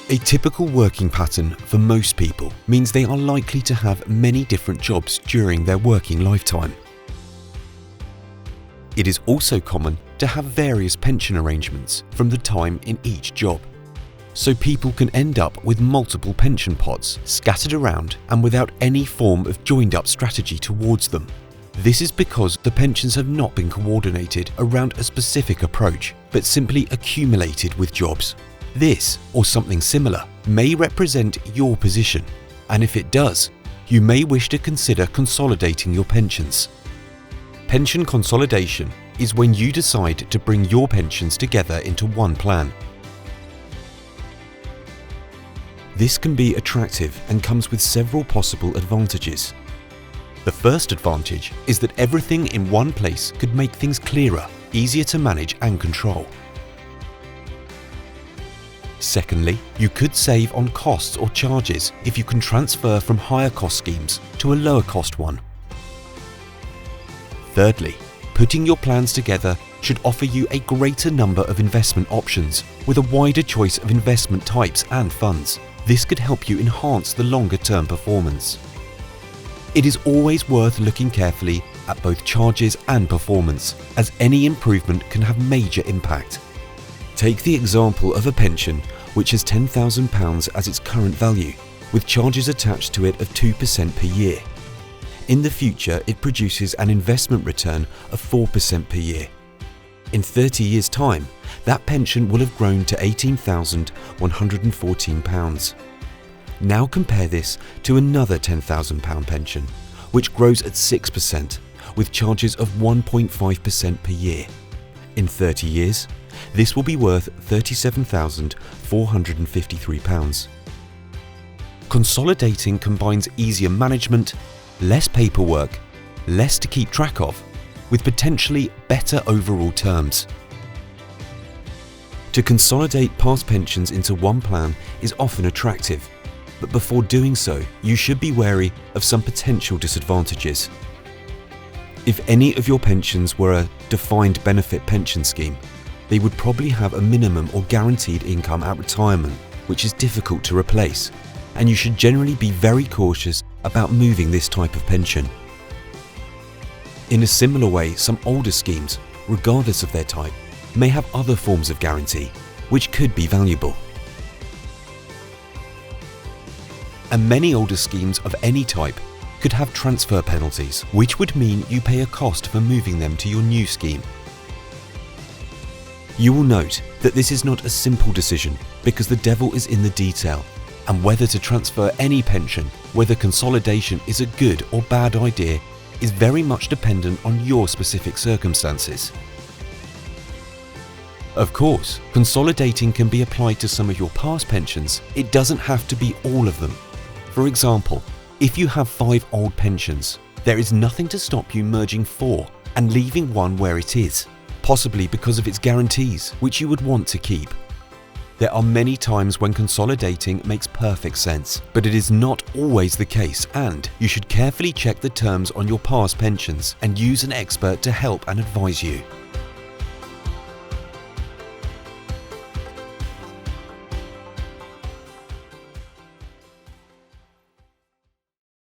A typical working pattern for most people means they are likely to have many different jobs during their working lifetime. It is also common to have various pension arrangements from the time in each job, so people can end up with multiple pension pots scattered around and without any form of joined-up strategy towards them. This is because the pensions have not been coordinated around a specific approach, but simply accumulated with jobs. This, or something similar, may represent your position, and if it does, you may wish to consider consolidating your pensions. Pension consolidation is when you decide to bring your pensions together into one plan. This can be attractive and comes with several possible advantages. The first advantage is that everything in one place could make things clearer, easier to manage and control. Secondly, you could save on costs or charges if you can transfer from higher cost schemes to a lower cost one. Thirdly, putting your plans together should offer you a greater number of investment options with a wider choice of investment types and funds. This could help you enhance the longer-term performance. It is always worth looking carefully at both charges and performance, as any improvement can have major impact. Take the example of a pension which has £10,000 as its current value, with charges attached to it of 2% per year. In the future, it produces an investment return of 4% per year. In 30 years' time, that pension will have grown to £18,114. Now compare this to another £10,000 pension, which grows at 6%, with charges of 1.5% per year. In 30 years, this will be worth £37,453. Consolidating combines easier management, less paperwork, less to keep track of, with potentially better overall terms. To consolidate past pensions into one plan is often attractive, but before doing so, you should be wary of some potential disadvantages. If any of your pensions were a defined benefit pension scheme, they would probably have a minimum or guaranteed income at retirement, which is difficult to replace, and you should generally be very cautious about moving this type of pension. In a similar way, some older schemes, regardless of their type, may have other forms of guarantee, which could be valuable. And many older schemes of any type could have transfer penalties, which would mean you pay a cost for moving them to your new scheme. You will note that this is not a simple decision because the devil is in the detail, and whether to transfer any pension, whether consolidation is a good or bad idea, is very much dependent on your specific circumstances. Of course, consolidating can be applied to some of your past pensions. It doesn't have to be all of them. For example, if you have 5 old pensions, there is nothing to stop you merging 4 and leaving one where it is, possibly because of its guarantees, which you would want to keep. There are many times when consolidating makes perfect sense, but it is not always the case, and you should carefully check the terms on your past pensions and use an expert to help and advise you.